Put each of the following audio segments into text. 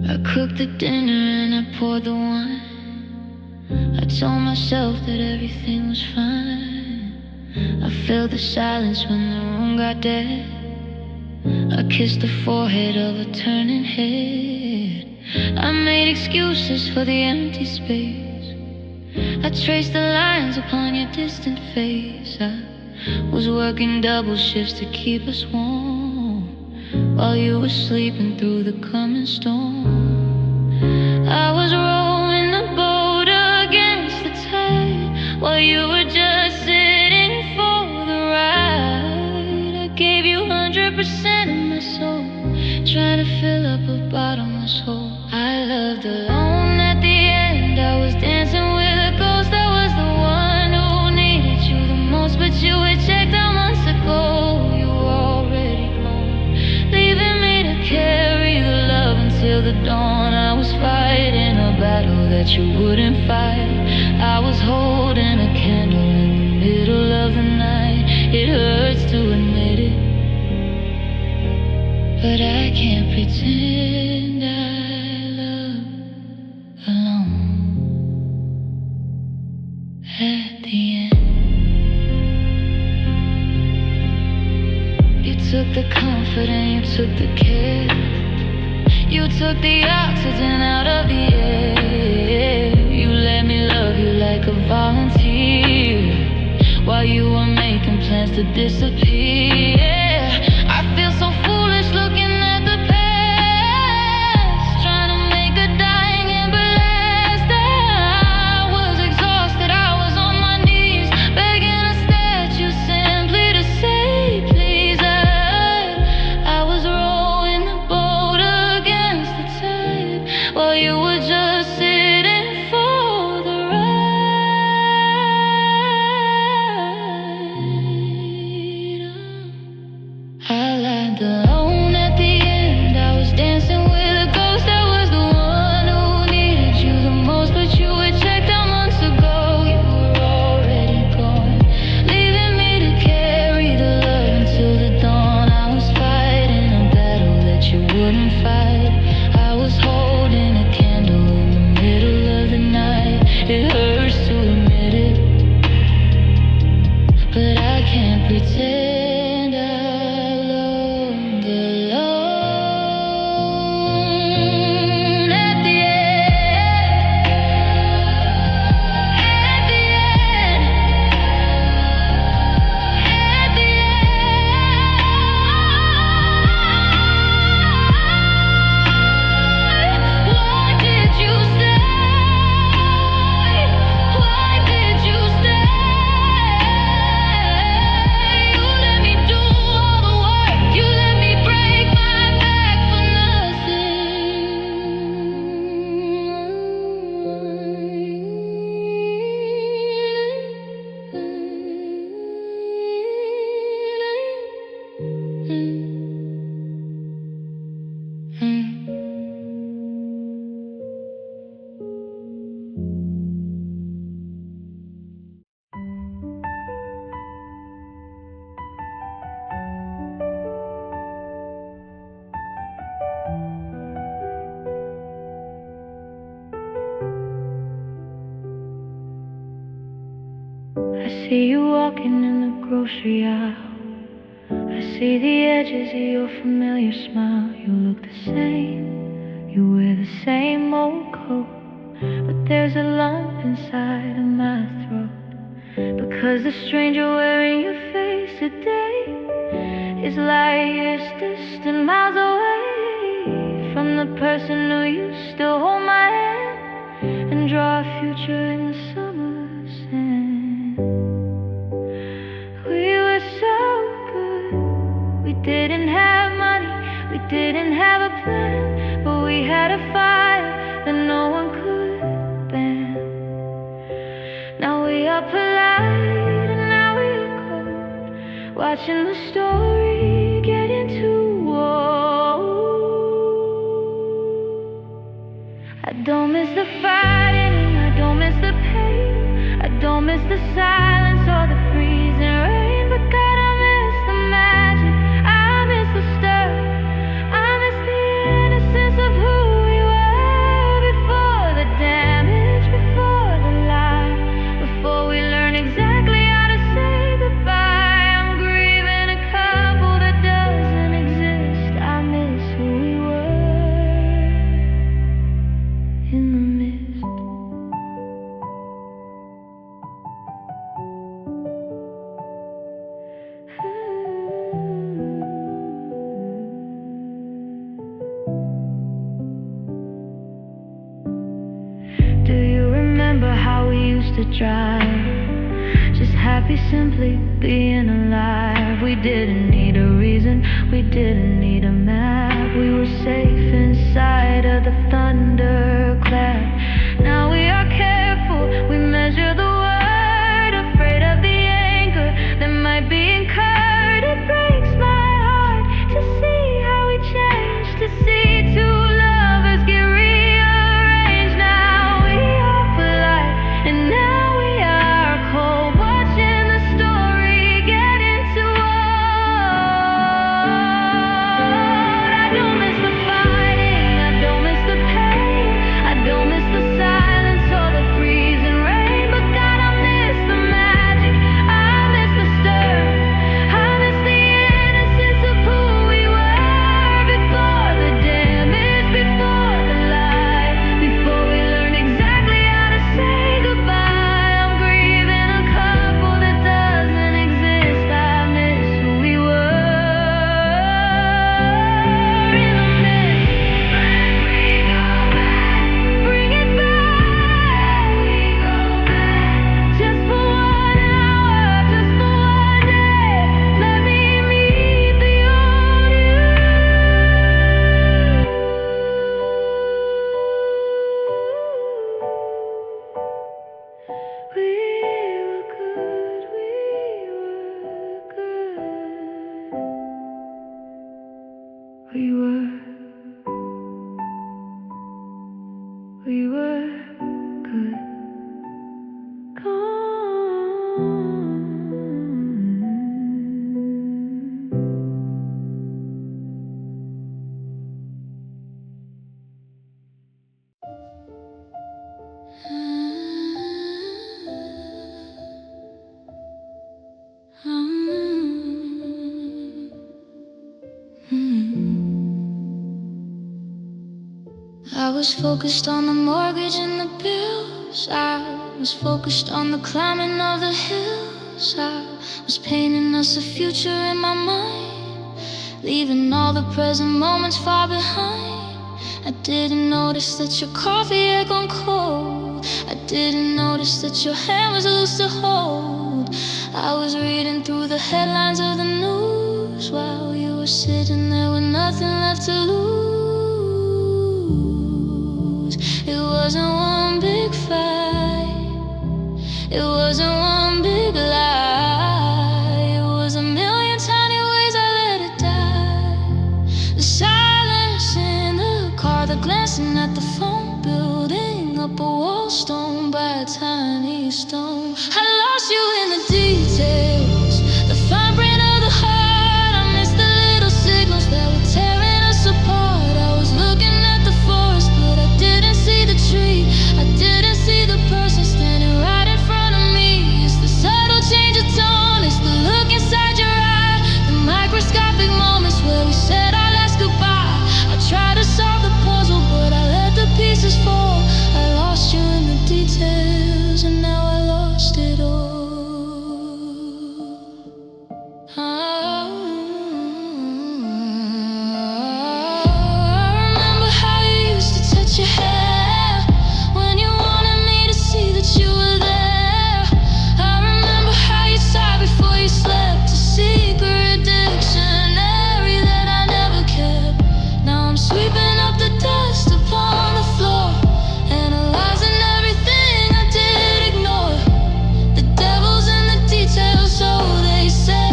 I cooked the dinner and I poured the wine. I told myself that everything was fine. I felt the silence when the room got dead. I kissed the forehead of a turning head. I made excuses for the empty space. I traced the lines upon your distant face. I was working double shifts to keep us warm while you were sleeping through the coming storm. I was rowing the boat against the tide while you were just sitting for the ride. I gave you 100% of my soul, trying to fill up a bottomless hole. I loved alone at the end. I was dancing with a ghost. I was the one who needed you the most, but you had checked out months ago. You were already gone, leaving me to carry the love until the dawn. I was fighting a battle that you wouldn't fight. I was holding a candle in the middle of the night. It hurts to admit it, but I can't pretend I love alone at the end. You took the comfort and you took the care. You took the oxygen out of the air. You let me love you like a volunteer while you were making plans to disappear. I feel so foolish looking at the past, trying to make a dying ember last. I was exhausted, I was on my knees, begging a statue simply to say please. I was rowing the boat against the tide while you were just sitting for the ride. I lied alone at the end. I was dancing with a ghost. I was the one who needed you the most, but you had checked out months ago. You were already gone, leaving me to carry the love until the dawn. I was fighting a battle that you wouldn't fight. I was holding a candle in the middle of the night. It hurts to admit it, but I can't pretend I loved alone at the end. At the end. At the end. Why did you stay? Why did you stay? You let me do all the work. You let me break my back for nothing. I see you walking in the grocery aisle. I see the edges of your familiar smile. You look the same, you wear the same old coat, but there's a lump inside of my throat, because the stranger wearing your face today is light years distant, miles away from the person who used to hold my hand and draw a future in the summer sand. We were so good. We didn't have money, we didn't have a plan, but we had a fire that no one could ban. Now we are polite and now we are cold, watching the story get into war. I don't miss the fighting, I don't miss the pain, I don't miss the silence or the freezing rain, but God, I miss the magic, I miss the stir, I miss the innocence of who you are. to drive. Just happy simply being alive. We didn't need a reason, we didn't need a map. We were safe inside of the thunderclap. Now we are careful, we measure the word, afraid of the anger that might be incurred. It breaks my heart to see how we change, to see two lovers get rearranged. Now we are polite and now we are cold, watching the story get into old. I don't miss the fighting, I don't miss the pain, I don't miss the silence or the freezing rain. But God, I miss the magic, I miss the stir, I miss the innocence of who we were before the damage, before the lie, before we learned exactly how to say goodbye. I'm grieving a couple that doesn't exist. I miss who we were in the mist. We go back, bring it back. We go back, just for 1 hour, just for 1 day. Let me meet the old you. We were good, we were good. We were good. I was focused on the mortgage and the bills. I was focused on the climbing of the hills. I was painting us a future in my mind, leaving all the present moments far behind. I didn't notice that your coffee had gone cold. I didn't notice that your hand was loose to hold. I was reading through the headlines of the news while you were sitting there with nothing left to lose. It wasn't one big fight, it wasn't one big lie. It was a million tiny ways I let it die. The silence in the car, the glancing at the phone, building up a wall stone by a tiny stone. I lost you in the details, the fine print of the heart. I missed the little signals that were tearing us apart. I was looking at the forest, but I didn't see the tree. I didn't see the person standing right in front of me. It's the subtle change of tone, it's the look inside your eye, the microscopic moments where we said our last goodbye. I tried to solve the puzzle, but I let the pieces fall. I lost you in the details, and now I lost it all. I remember how you used to touch your hair when you wanted me to see that you were there. I remember how you sighed before you slept, a secret dictionary that I never kept. Now I'm sweeping up the dust upon the floor, analyzing everything I did ignore. The devil's in the details, so they say,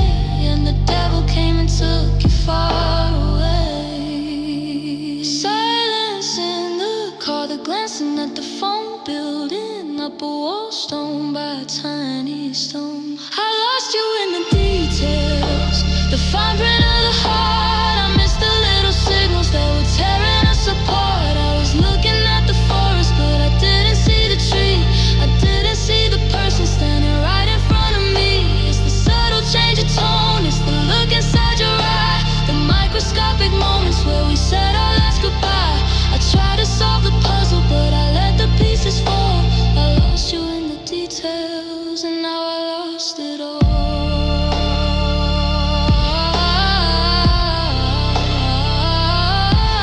and the devil came and took you far away. Silence in the car, the glancing at the phone, building up a wall stone by a tiny stone. I lost you in the details, the fine print of the heart. I missed the little signals that were tearing us apart. I was looking at the forest, but I didn't see the tree. I didn't see the person standing right in front of me. It's the subtle change of tone, it's the look inside your eye, the microscopic moments where we said our last goodbye. I tried to solve the puzzle, but I let the pieces fall. I lost you in the details, and now I lost it all.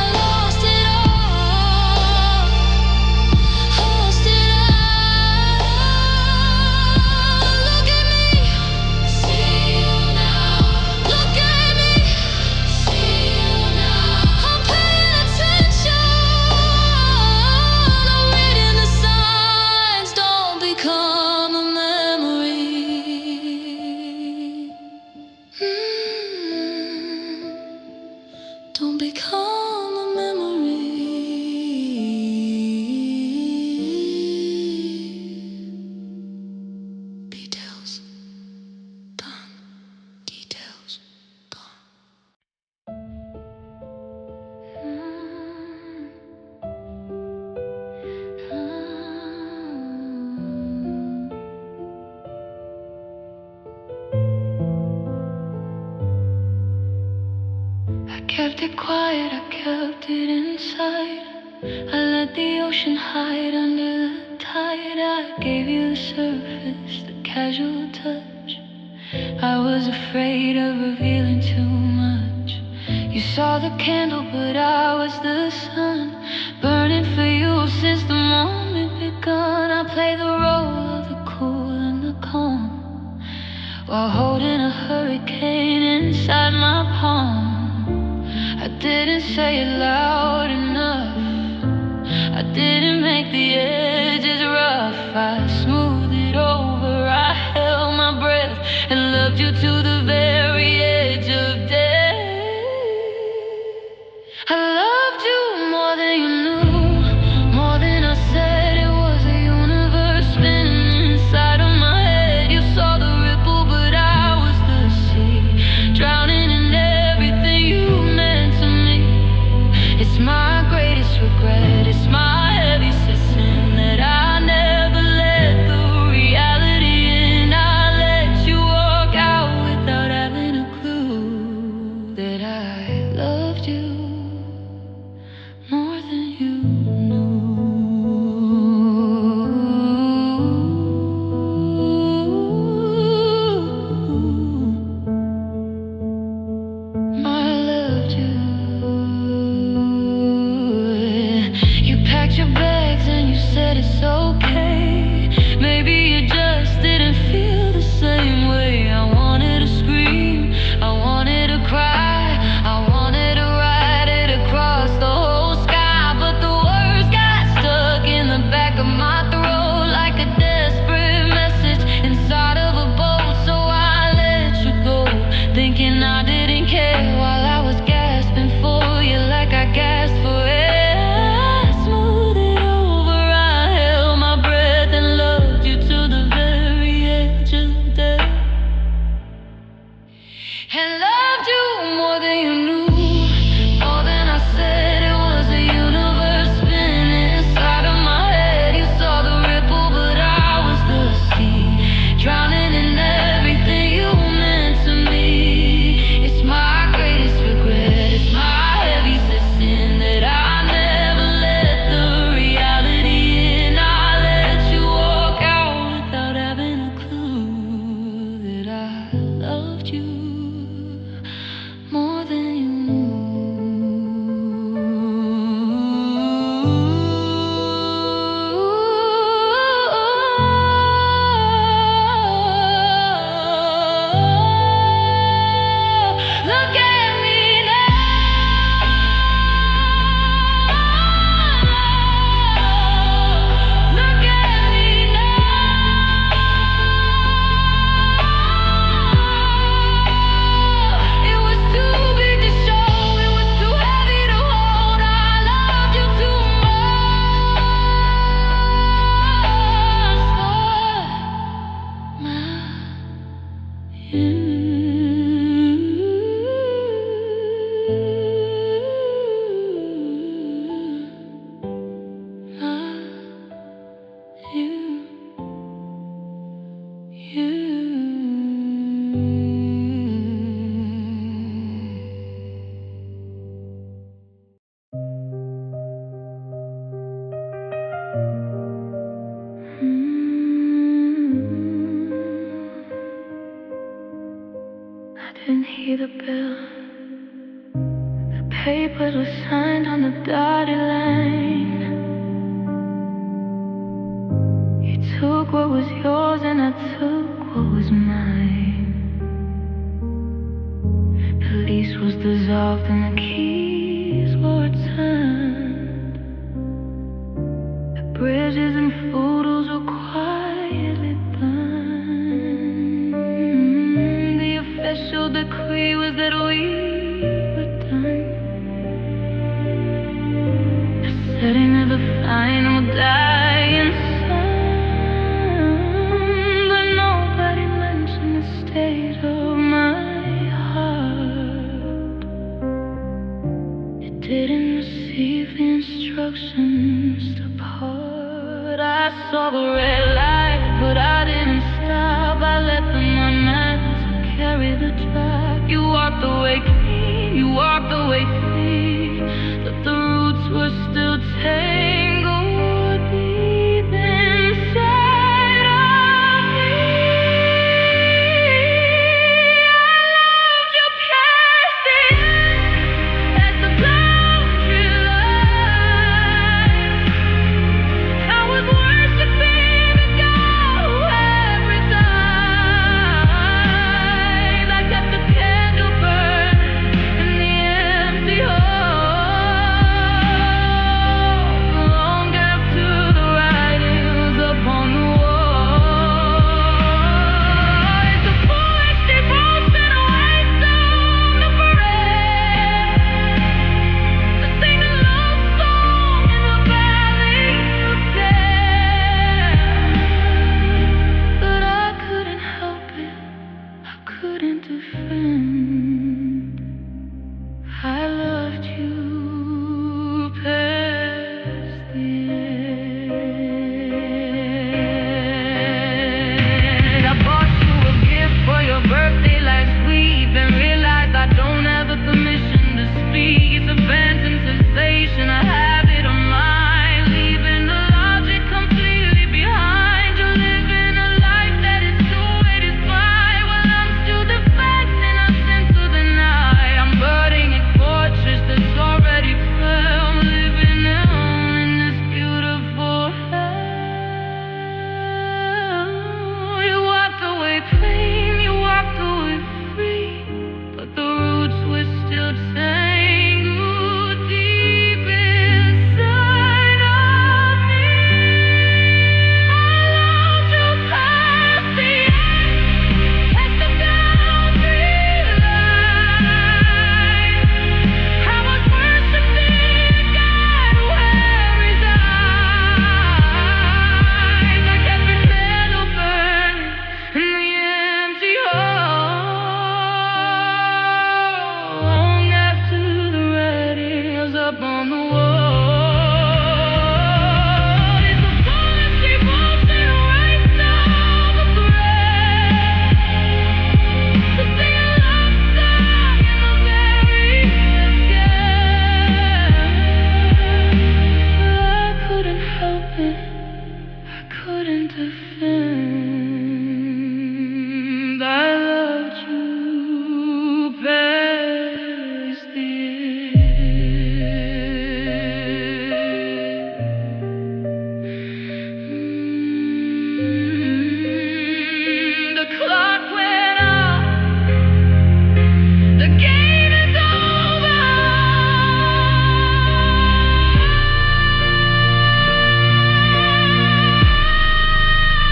I lost it all. I lost it all. Don't become a memory. Details done. Details gone. I kept it quiet, I kept it inside. I let the ocean hide under the tide. I gave you the surface, the casual touch. I was afraid of revealing too much. You saw the candle, but I was the sun, burning for you since the moment begun. I played the role of the cool and the calm, while holding a hurricane inside my palm. I didn't say it loud enough, I didn't make the edges rough. I smoothed it over, I held my breath and loved you to the very edge of death. I loved you more than you knew, more than I said. It was a universe spinning inside of my head. You saw the ripple, but I was the sea, drowning in everything you meant to me. It's my greatest regret, it's my heaviest sin that I never let the reality in. I let you walk out without having a clue that I loved you more than you knew. I loved you. You packed your bags and you said it's okay. Maybe you just didn't feel the same way. I wanted to scream, I wanted to cry, I wanted to write it across the whole sky, but the words got stuck in the back of my throat like a desperate message inside of a boat. So I let you go, thinking I didn't care, while I was gasping for you like I gasped for air. I smoothed it over, I held my breath and loved you to the very edge of death. And loved you more than you knew, more than I said. It was a universe spinning inside of my head. You saw the ripple, but I was the sea, drowning in everything you meant to me. It's my greatest regret, it's my heaviest sin that I never let the reality in. I let you walk out without having a clue that I loved you more than you knew. Look at me now. Look at me now. It was too big to show, it was too heavy to hold. I loved you too much. I didn't hear the bell. The papers were signed on the dotted line. You took what was yours and I took what was mine. The lease was dissolved and the keys were returned. The bridges and photos were quietly burned. The official decree was that we were done. Didn't receive instructions to part. I saw the red light, but I didn't stop. I let the moments carry the track. You walked away clean, you walked away free, but the roots were still tangled deep inside of me. I loved you past the end as the boundary line. I was worshiping a God who every time I kept the candle burning in the empty hall, long after the writing's upon the wall. It's a foolish devotion, a waste of the breath, to sing a love song in the valley of death. But I couldn't help it, I couldn't defend. I loved you past the end. I bought you a gift for your birthday last week, and realized I don't have the permission to speak. It's a phantom sensation, I have it on mine, leaving the logic completely behind. You're living a life that is too way to find, while I'm still defending a sin to deny. I'm burning a fortress that's already fell, I'm living alone in this beautiful hell. You walked away clean, you walked away free, but the roots were still tangled deep inside of me. I loved you past the end, past the boundary line. I was worshiping a God who resides. I kept the candle burning in the empty hall, long after the writing was up on the wall. It's a foolish devotion, a waste of the breath, to sing a love song in the very death. But I couldn't help it, I couldn't defend. I loved you past the end. The clock went off, the game is over.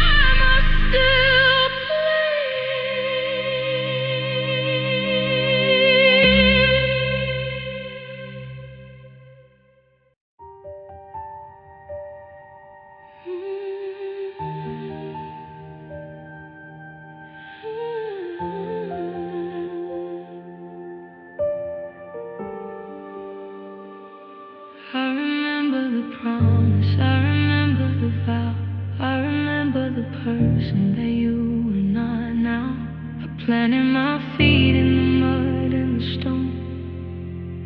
I must still play. I remember the promise, I remember the vow, I remember the person that you are not now. I planted my feet in the mud and the stone.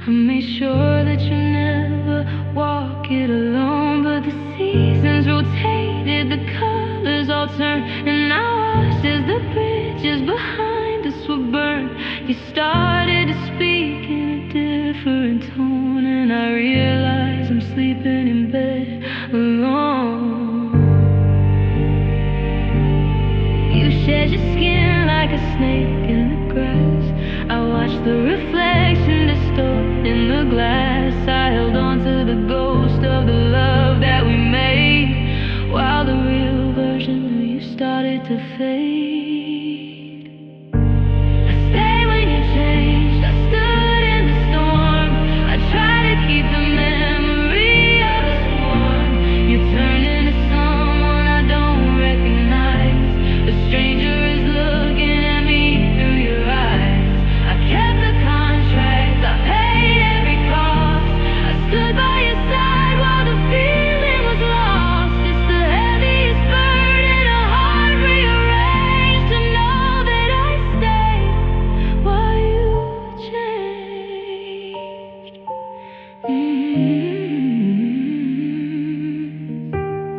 I made sure that you never walk it alone, but the seasons rotated, the colors all turned, and now watched as the bridges behind us were burned. You started to speak in a different tone, and I realized I'm sleeping in bed alone. You shed your skin like a snake in the grass. I watched the reflection distort in the glass. I held on to the ghost of the love that we made, while the real version of you started to fade. I stayed when you changed, I stood in the storm. I tried to keep the memory of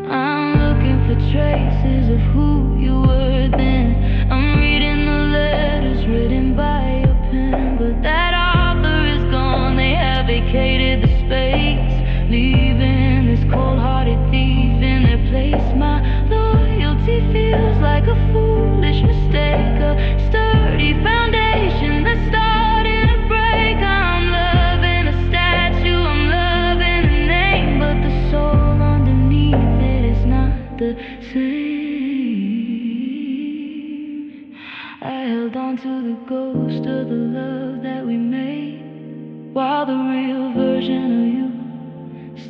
I'm looking for traces of who you were then. I'm reading the letters written by your pen, but that author is gone. They have vacated the space, leaving this cold-hearted thief in their place. My loyalty feels like a foolish mistake, a sturdy foundation that's starting to break. I'm loving a statue, I'm loving a name, but the soul underneath it is not the same. I held on to the ghost of the love that we made, while the real version of you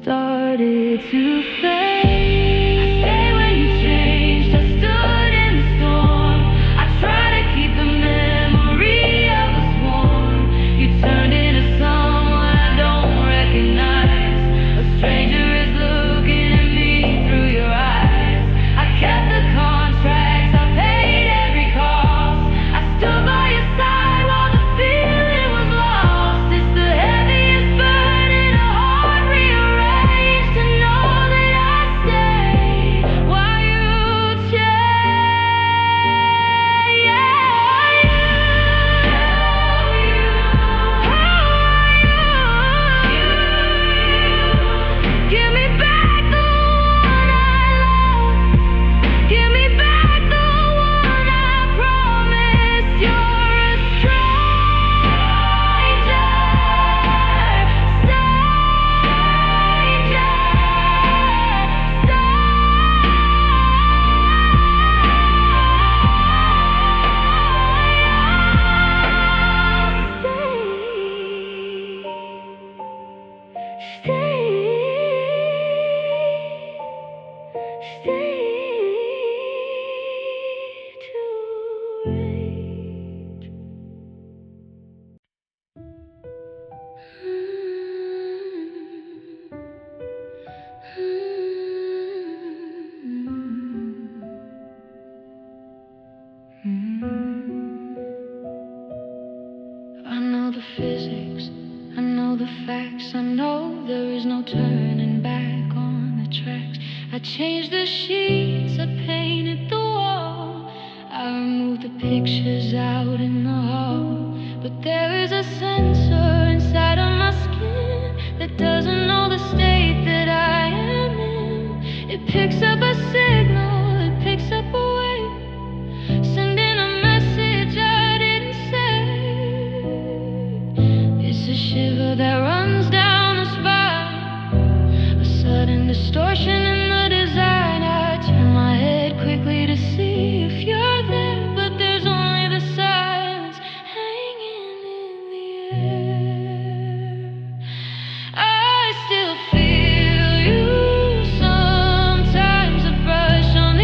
started to fade. I stayed when you changed, I stood in the storm. I tried to keep the memory of us warm. You turned into someone I don't recognize. A stranger is looking at me through your eyes. I kept the contracts, I paid every cost. I stood by your side while the feeling was lost. It's the heaviest burden, a heart rearranged, to know that I stayed while you give me back the one I loved. Give me back the one I promised. You're a stranger, I know the physics, I know the facts, I know there is no turning back on the tracks. I changed the sheets, I painted the wall, I removed the pictures out in the hall. But there is a sensor inside of my skin that doesn't know the state that I am in. It picks up a signal, it picks up a wave, sending a message I didn't say. It's a shiver that runs down the spine, a sudden distortion in the design. I turn my head quickly to see if you're there, but there's only the silence hanging in the air. I still feel you sometimes, a brush on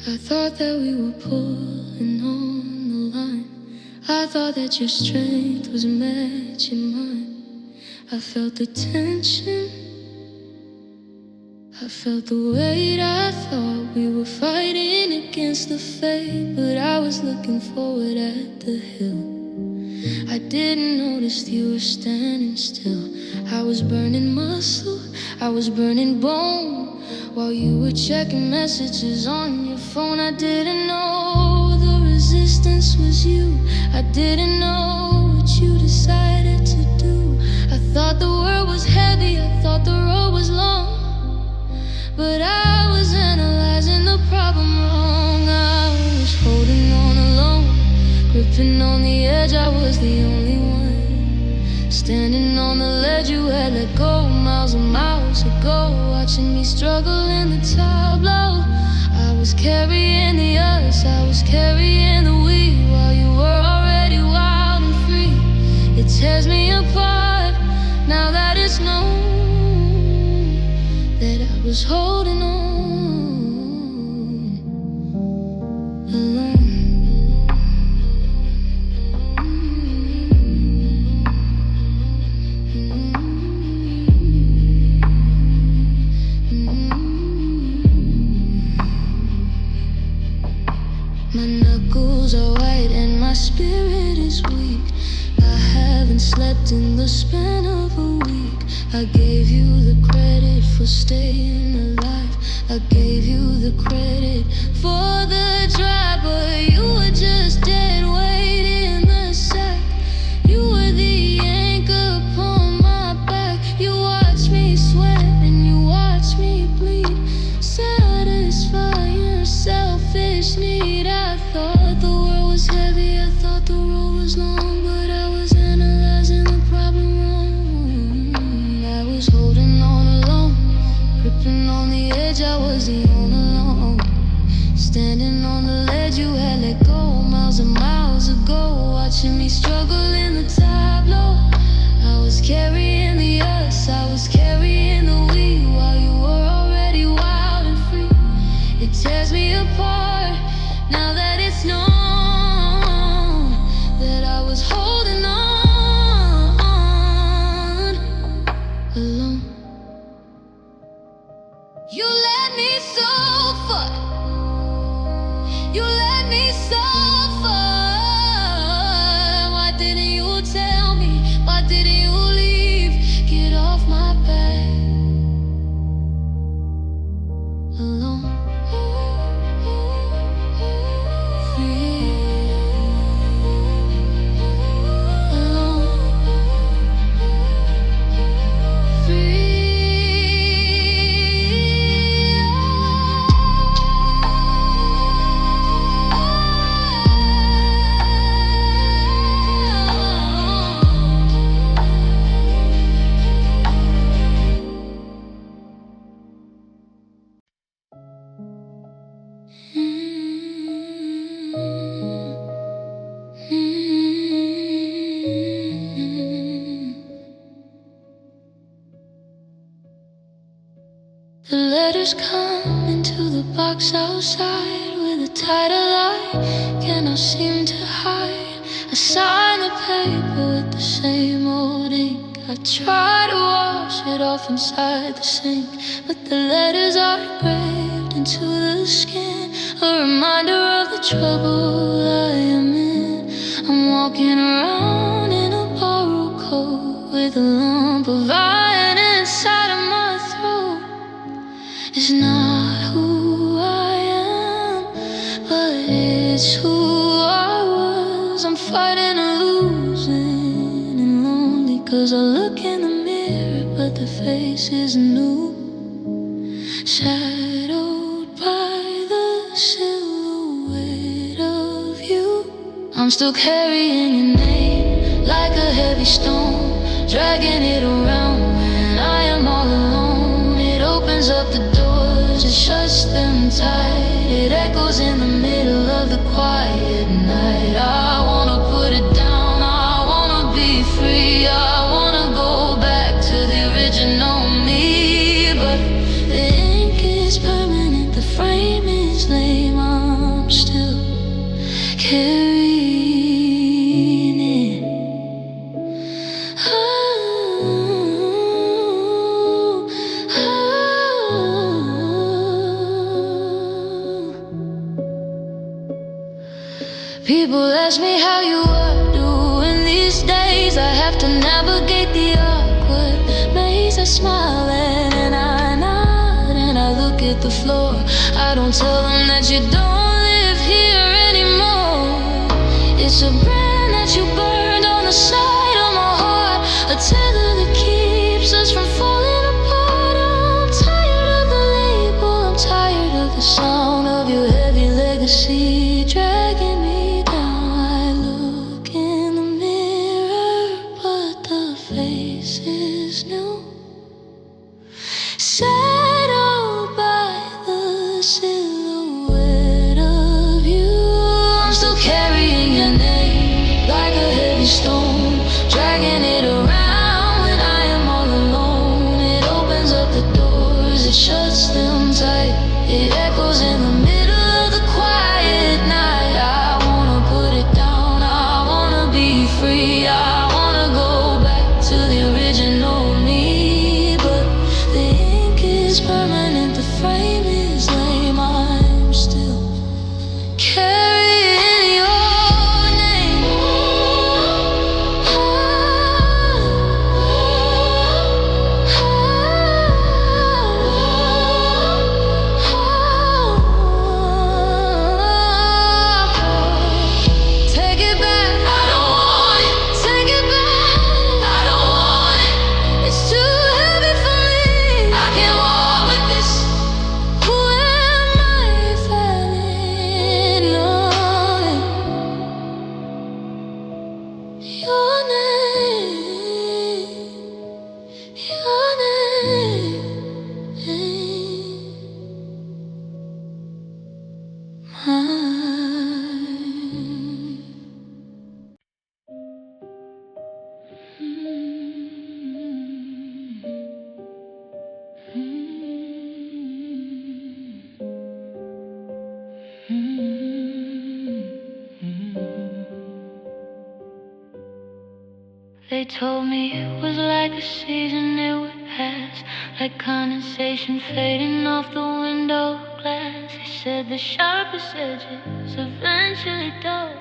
I thought that we were pulling on the line. I thought that your strength was matching mine. I felt the tension, I felt the weight. I thought we were fighting against the fate, but I was looking forward at the hill. I didn't notice you were standing still. I was burning muscle, I was burning bone, while you were checking messages on your phone. I didn't know the resistance was you. I didn't know what you decided to do. I thought the world was heavy, I thought the road was long, but I was analyzing the problem wrong. I was holding on alone, gripping on the edge. I was the only one standing on the ledge. You had let go miles and miles ago, watching me struggle in the tableau. I was carrying the us, I was carrying the we, while you were already wild and free. It tears me apart now that it's known that I was holding on alone. My knuckles are white and my spirit is weak. I haven't slept in the span of a week. I gave you the credit for staying alive. I gave you the credit for the drive, but you were just dead weight in the sack. You were the anchor upon my back. You watched me sweat and you watched me bleed. Satisfy your selfish need. I thought the world was heavy, I thought the road was long, but I was analyzing the problem wrong. I was holding on alone, gripping on the edge. I was the only alone, standing on the ledge. You had let go miles and miles ago, watching me struggle in the tableau. I was carrying the us, I was carrying the we, while you were already wild and free. It tears me apart now that it's known that I was holding on alone. You let me suffer, you let me suffer. Why didn't you tell me? Why didn't you leave? Get off my back alone. The letters come into the box outside with a tighter light cannot seem to hide. I sign the paper with the same old ink. I try to wash it off inside the sink, but the letters are engraved into the skin, a reminder of the trouble I am in. I'm walking around in a borrowed coat with a lump of iron inside of my throat. It's not who I am, but it's who I was. I'm fighting and losing and lonely, 'cause I look in the mirror, but the face is new, shadowed by the silhouette of you. I'm still carrying your name like a heavy stone, dragging it around when I am all alone. It opens up the doors, it shuts them tight. It echoes in the middle of the quiet night. I wanna put it down, I wanna be free. I wanna go back to the original me, but the ink is permanent, the frame is lame. People ask me how you are doing these days. I have to navigate the awkward maze. I smile and I nod and I look at the floor. I don't tell them that you don't live here anymore. It's a brand that you burned on the side of my heart, a tether that keeps us from falling apart. I'm tired of the label, I'm tired of the sound of your heavy legacy dragging me down. I look in the mirror, but the face is new, shadowed by the silhouette of you. I'm still carrying your name like a heavy stone, dragging it around when I am all alone. It opens up the doors, it shuts them tight. It echoes in the middle of the quiet night. I wanna put it down, I wanna be free. I wanna go back to the original me, but the ink is permanent, the frame is lame. I'm still carrying your name. Take it back, I don't want it. Take it back, I don't want it. It's too heavy for me, I can't walk with this. Who am I if I need nothing? Your name, your name. They told me it was like a season, it would pass, like condensation fading off the window glass. They said the sharpest edges eventually dull,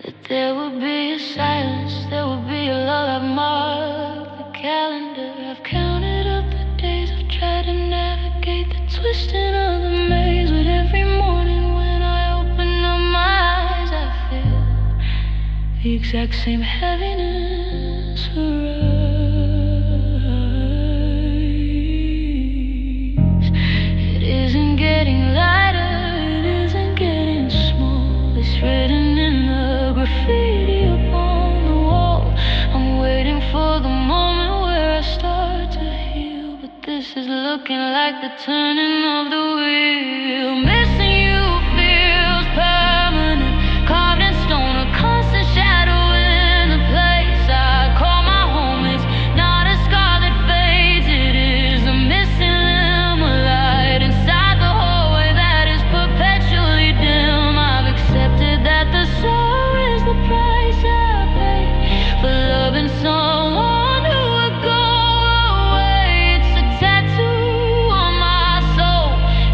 that there would be a silence, there would be a lull. I've marked the calendar, I've counted up the days. I've tried to navigate the twisting of the maze, but every morning when I open up my eyes, I feel the exact same heaviness arise. It isn't getting lighter, it isn't getting small. It's written in the graffiti upon the wall. I'm waiting for the moment where I start to heal, but this is looking like the turning of the wheel. Missing you feels permanent, carved in stone, a constant shadow in the place I call my home. It's not a scar that fades, it is a missing limb, a light inside the hallway that is perpetually dim. I've accepted that the sorrow is the price I pay for loving someone who would go away. It's a tattoo on my soul,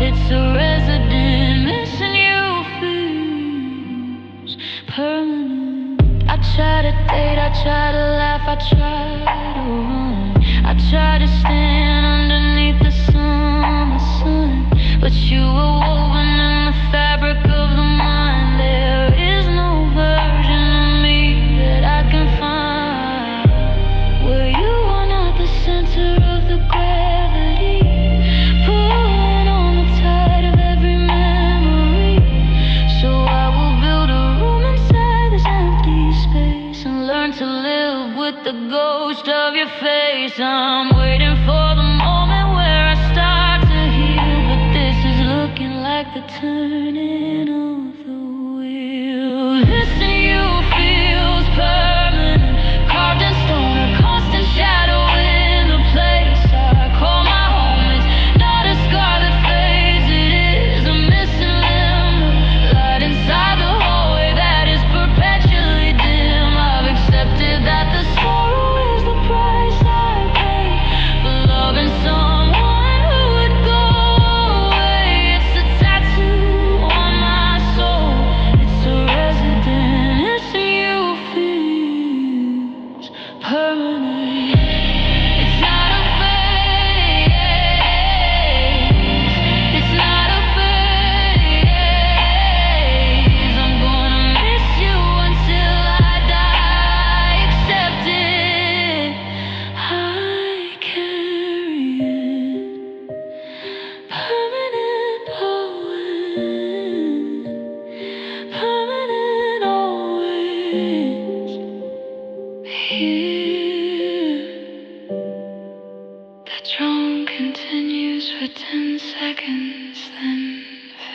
it's a resident. Missing you feels permanent. I try to date, I try to laugh, I try to run, I try to stand underneath the sun, but you were woven in the fabric of the mind. There is no version of me that I can find where you are not the center of the gravity, pulling on the tide of every memory. So I will build a room inside this empty space and learn to live with the ghost of your face. I'm waiting for the moment where I start to heal, but this is looking like the turning of the wheel. Missing you feels permanent, carved in stone, a constant shadow in the place I call my home. It's not a scar that fades, it is a missing limb, a light inside the hallway that is perpetually dim. I've accepted that the sorrow is the price I pay for loving someone who would go away. It's a tattoo on my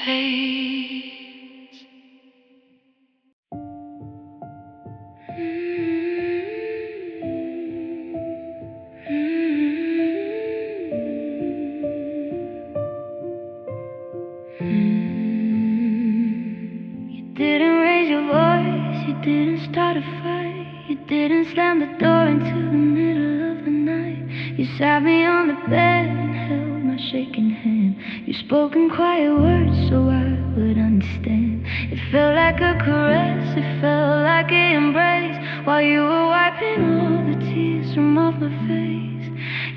fades. You didn't raise your voice, you didn't start a fight, you didn't slam the door into the middle of the night. You sat me on the bed and held my shaking hand. You spoke in quiet words so I would understand. It felt like a caress, it felt like an embrace, while you were wiping all the tears from off my face.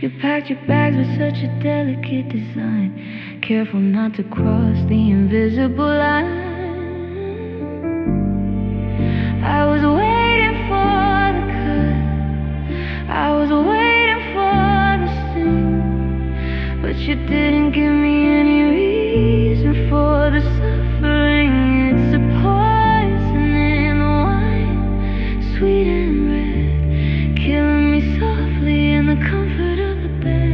You packed your bags with such a delicate design, careful not to cross the invisible line. I was waiting for the cut, I was waiting for the sin, but you didn't give me any reason for the suffering. It's a poison in the wine, sweet and red, killing me softly in the comfort of the bed.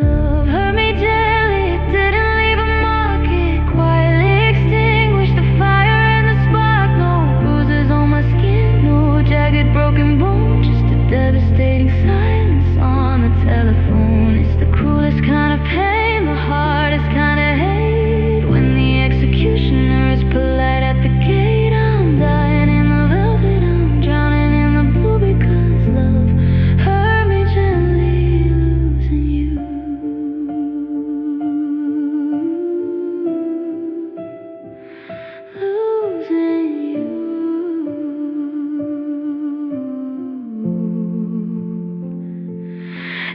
Love hurt me gently, it didn't leave a mark. It quietly extinguished the fire and the spark. No bruises on my skin, no jagged broken bone, just a devastating silence on the telephone. It's the cruelest kind of pain, the hardest kind of hate, when the executioner is polite at the gate. I'm dying in the velvet, I'm drowning in the blue, because love hurt me gently, losing you. Losing you.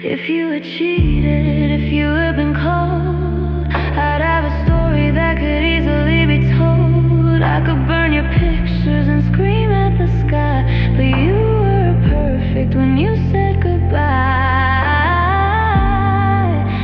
If you had cheated, if you had been cold, I'd have a story that could easily be told. I could burn your pictures and scream at the sky, but you were perfect when you said goodbye.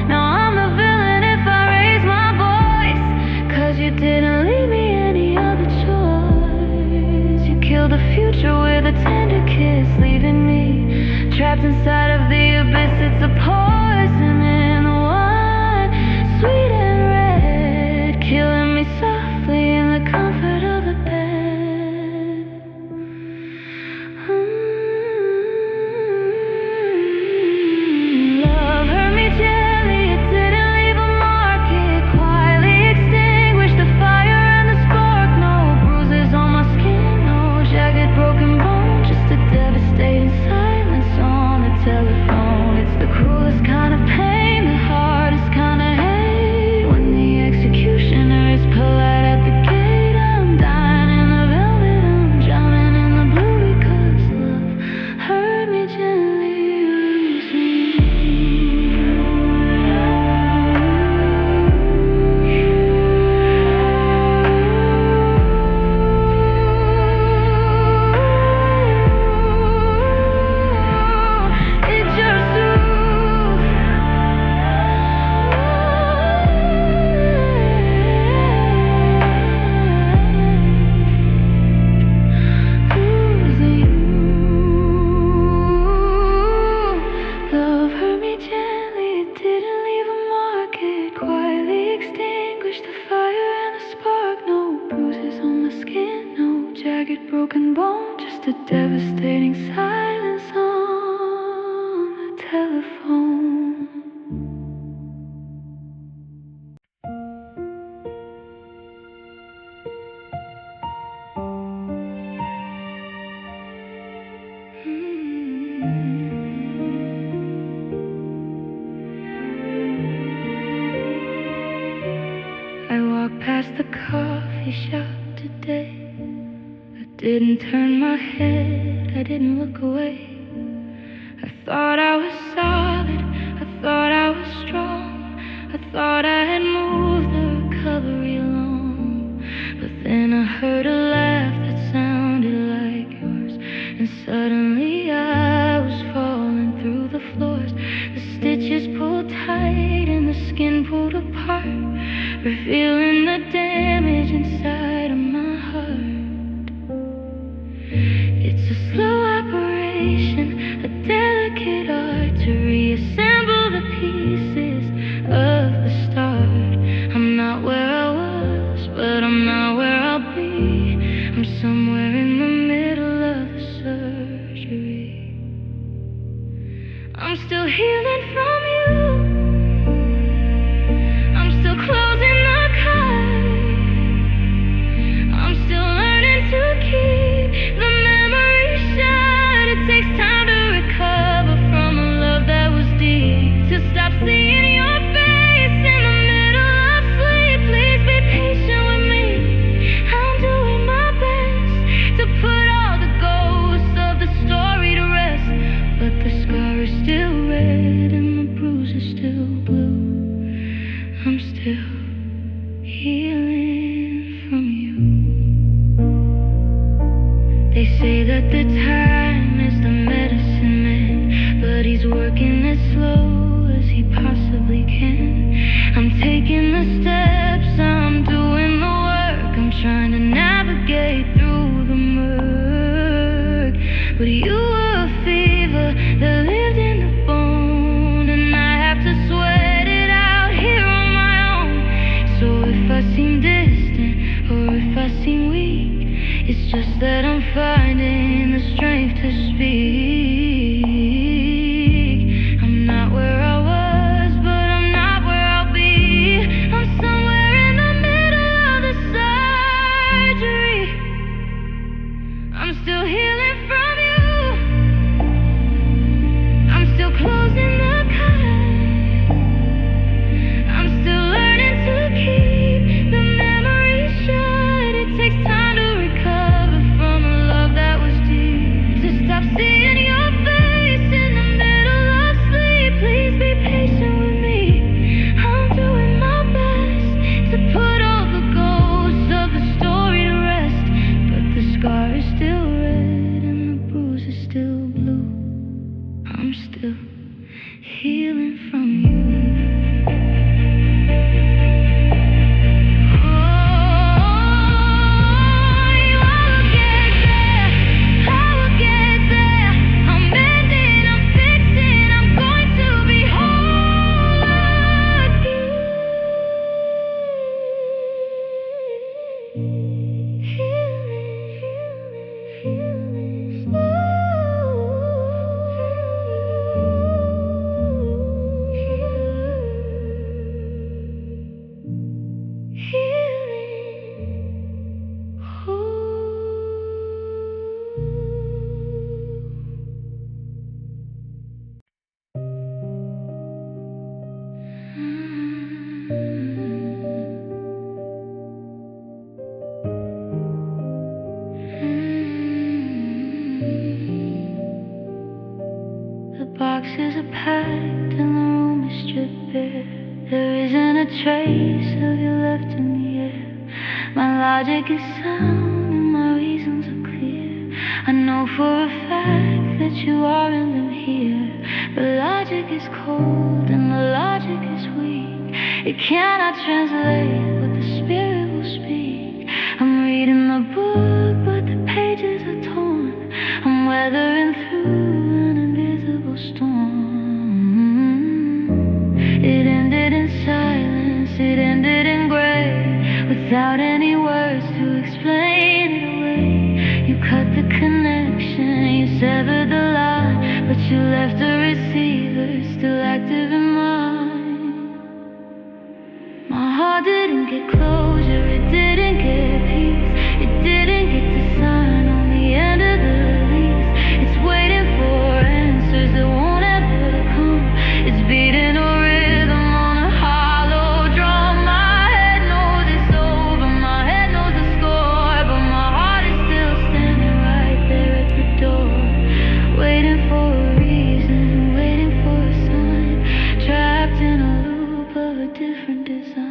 Now I'm the villain if I raise my voice, 'cause you didn't leave me any other choice. You killed the future with a tender kiss, leaving me trapped inside of the abyss. It's a poison in the wine, sweet and red, killing me softly in the comfort of the bed. Love hurt me gently, it didn't leave a mark. It quietly extinguished the fire and the spark. No bruises on my skin, no jagged broken bone, just a devastating silence on the telephone. It's the cruelest kind of pain, the hardest kind of hate, when the executioner is polite at the gate. I'm dying in the velvet, I'm drowning in the blue, because love hurt me gently, losing it's just losing you. Love hurt me gently, it didn't leave a mark. It quietly extinguished the fire and the spark. No bruises on my skin, no jagged broken bone, just a devastating silence on the telephone. I walked past the coffee shop today. I didn't turn my head, I didn't look away. I thought I was solid, I thought I was strong, I thought I had moved the recovery along. But then I heard a laugh that sounded like yours, and suddenly I was falling through the floors. The stitches pulled tight and the skin pulled apart, revealing the damage inside of my heart. It's a slow operation, I'm still healing from you. I'm still closing the curtain. I'm still learning to keep the memories shut. It takes time to recover from a love that was deep. To stop seeing your face in the middle of sleep. Please be patient with me. I'm doing my best to put all the ghosts of the story to rest. But the scar is still red and the bruise is still blue. I'm still healing from you. They say that the time is the medicine man, but he's working as slow as he possibly can. I'm taking the steps, I'm doing the work. I'm trying to navigate through the murk. But you were a fever that lived in the bone, and I have to sweat it out here on my own. So if I seem distant or if I seem weak, it's just that I'm finding the strength to speak. I'm not where I was, but I'm not where I'll be. I'm somewhere in the middle of the surgery. I'm still healing from you. I'm still closing the curtain. I'm still learning to keep the memories shut. It takes time to recover from a love that was deep. To stop seeing your face in the middle of sleep. Please be patient with me. I'm doing my best to put all the ghosts of the story to rest. But the scar is still red and the bruise is still blue. I'm still healing from you. The boxes are packed and the room is stripped bare. There isn't a trace of you left in the air. My logic is sound and my reasons are clear. I know for a fact that you aren't them here. But logic is cold and the logic is weak. It cannot translate what the spirit will speak. I'm reading the book but the pages are torn. I'm weathering through an invisible storm. It ended in silence, it ended in gray. Without any words to explain it away. You cut the connection, you severed the line, but you left a receiver still active in mine. My heart didn't get closure, it didn't get peace. It didn't get to sign on the end of the lease. It's waiting for answers that won't ever come. It's beating a rhythm on a hollow drum. My head knows it's over, my head knows the score, but my heart is still standing right there at the door. Waiting for a reason, waiting for a sign. Trapped in a loop of a different design.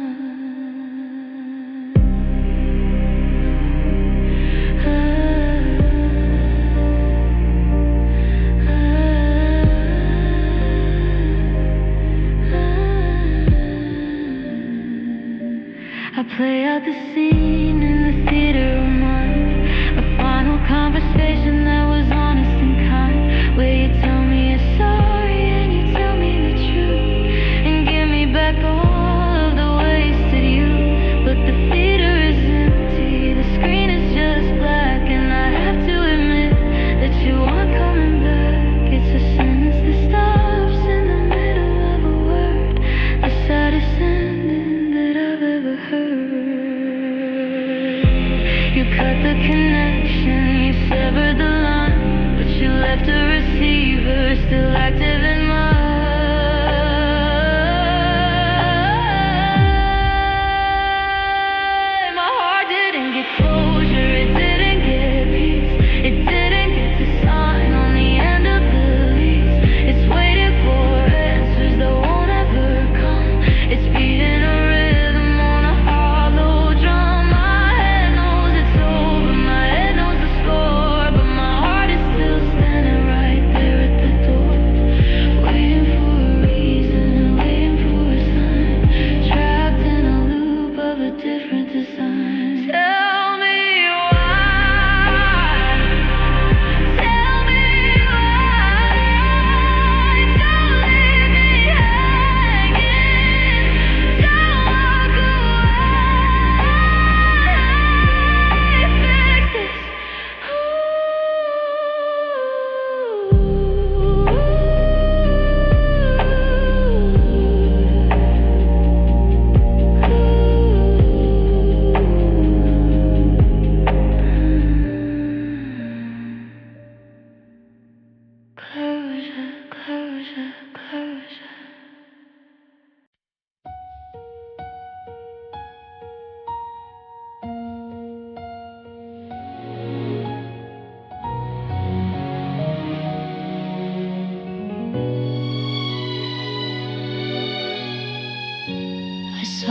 I play out the scene in the theater of mind. A final conversation that was honest and kind, where you tell me you're sorry and you tell me the truth, and give me back all of the wasted youth. But the theater is empty, the screen is just black, and I have to admit that you aren't coming back. It's a sentence that stops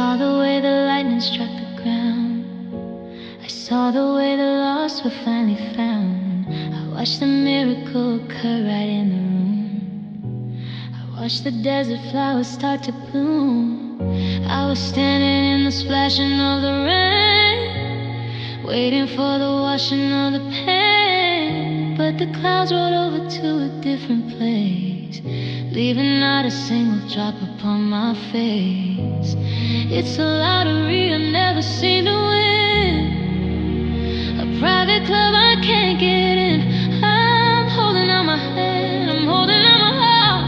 saw the way the lightning struck the ground. I saw the way the lost were finally found. I watched the miracle occur right in the room. I watched the desert flowers start to bloom. I was standing in the splashing of the rain, waiting for the washing of the pain. But the clouds rolled over to a different place, leaving not a single drop upon my face. It's a lottery I've never seen to win, a private club I can't get in. I'm holding out my hand, I'm holding out my heart,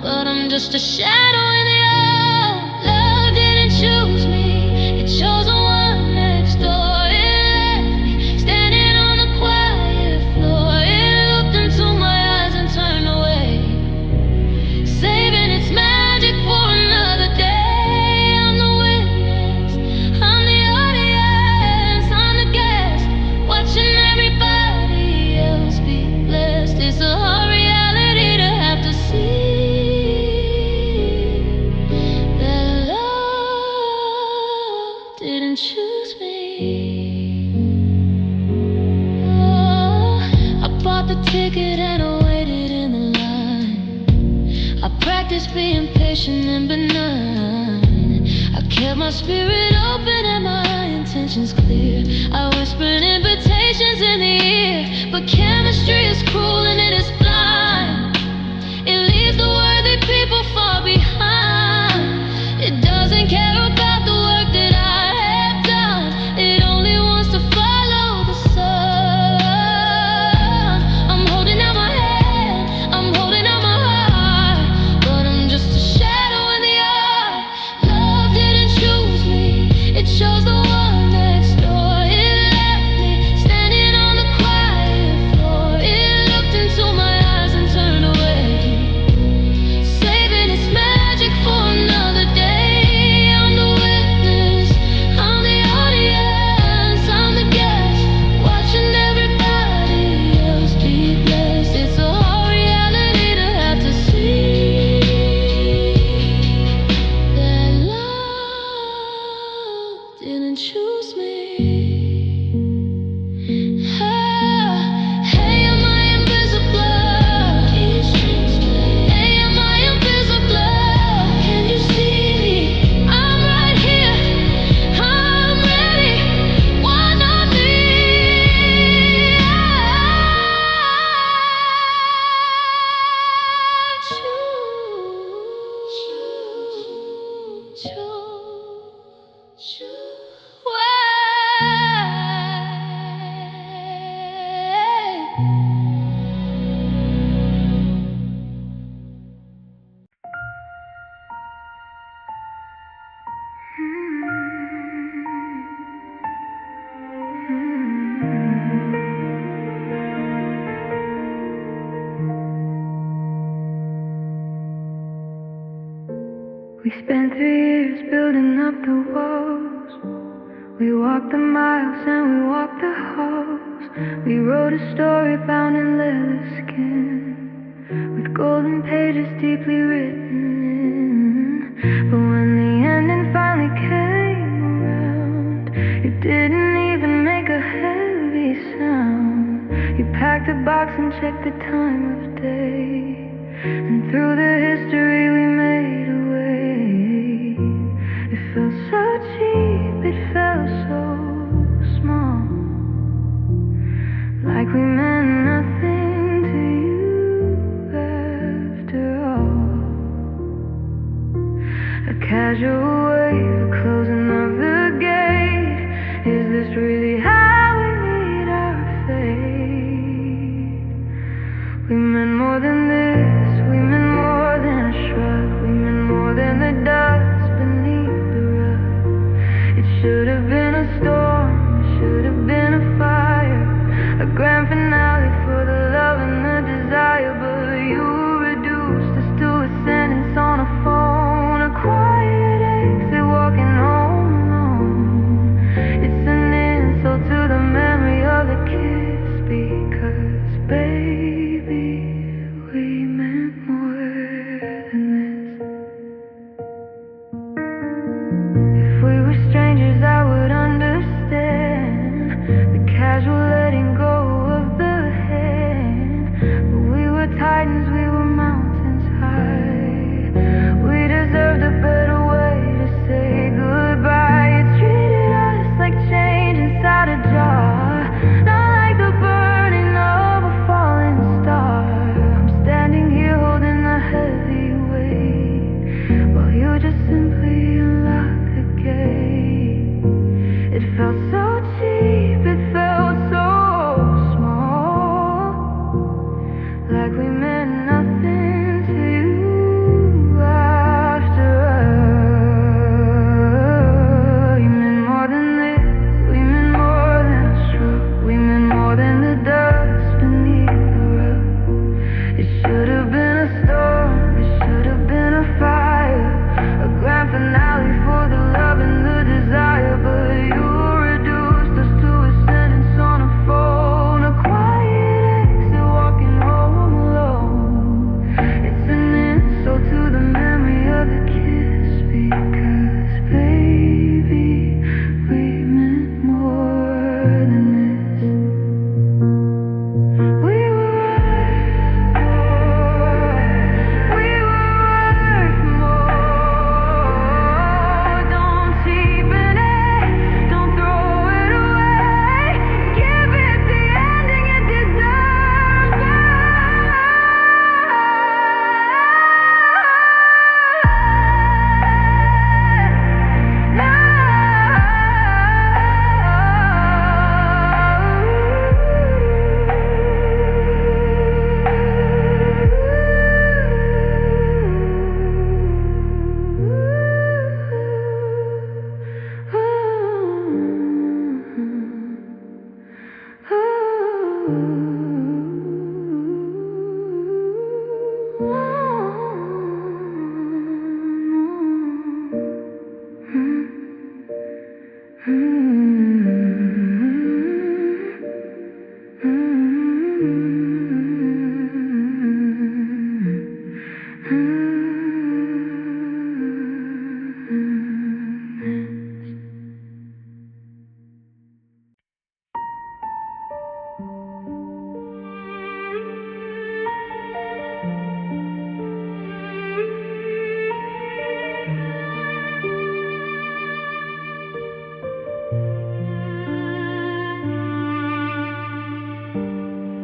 but I'm just a shadow in the all. Love didn't choose me, it chose the one next door. It left me standing on the quiet floor. It looked into my eyes and turned away, saving its magic for another day. I'm the witness, I'm the audience, I'm the guest, watching everybody else be blessed. It's a hard reality to have to see that love didn't choose me. Oh, I bought the ticket and I waited in the line. I practiced being patient and benign. I kept my spirit open and my intentions clear. I whispered invitations in the ear, but chemistry is cruel and it is blind. It leaves the worthy people far behind. It doesn't care about the work that I have done. It only wants to follow the sun. I'm holding out my hand, I'm holding out my heart, but I'm just a shadow in the eye. Love didn't choose me, it chose the one next door. It left me standing on the quiet floor. It looked into my eyes and turned away, saving its magic for another day. I'm the witness, I'm the audience, I'm the guest, watching everybody else be blessed. It's a hard reality to have to see that love didn't choose me. Hey, am I invisible? Hey, am I invisible? Can you see me? I'm right here, I'm ready, one on me. We spent 3 years building up the walls. We walked the miles and we walked the halls. We wrote a story bound in leather skin, with golden pages deeply written in. But when the ending finally came around, it didn't even make a heavy sound. You packed a box and checked the time of day, and through the history we made a way. It felt so cheap, it felt so small, like we meant nothing to you after all. A casual wave, the closing of the gate. Is this really how we meet our fate? We meant more than this, we meant more than a shrug. We meant more than the dust beneath the rug. It should have been a storm, it should have been a fire, a grand finale for the love and the desire. But you reduced us to a sentence on a phone, a quiet exit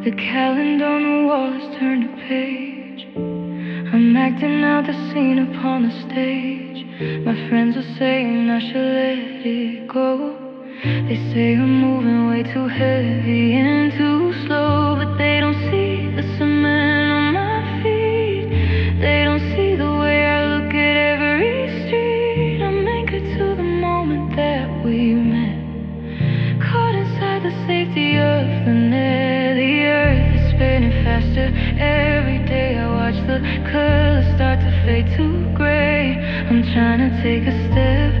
The calendar on the wall has turned a page. I'm acting out the scene upon the stage. My friends are saying I should let it go. They say I'm moving way too heavy and too slow, but they don't see the cement on my feet. They don't see the way I look at every street. I'm anchored to the moment that we met, caught inside the safety of the net. The earth is spinning faster every day. I watch the colors start to fade to gray. I'm trying to take a step,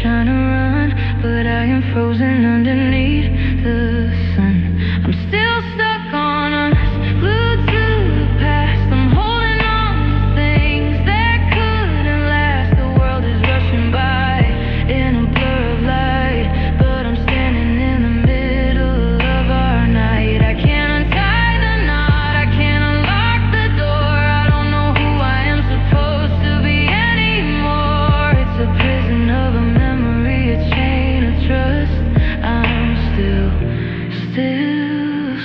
trying to run, but I am frozen underneath the sun. I'm still stuck on us, glued to the past. I'm holding on to things that couldn't last. The world is rushing by in a blur of light, but I'm standing in the middle of our night. I can't untie the knot, I can't unlock the door. I don't know who I am supposed to be anymore. It's a prison of a memory, a chain of trust. I'm still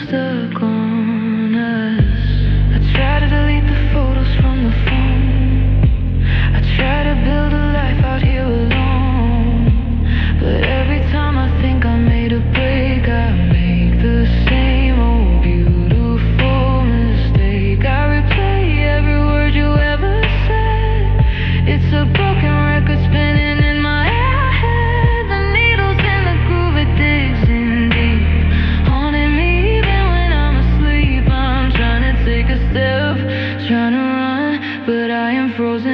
stuck on us. I try to delete the photos from the phone. I try to build a life out here alone, but every time I think I made a break, I make the same old beautiful mistake. I replay every word you ever said. It's a broken record spinning in my head. The needles in the groove, it digs in deep, haunting me even when I'm asleep. I'm trying to take a step, trying to run, but I am frozen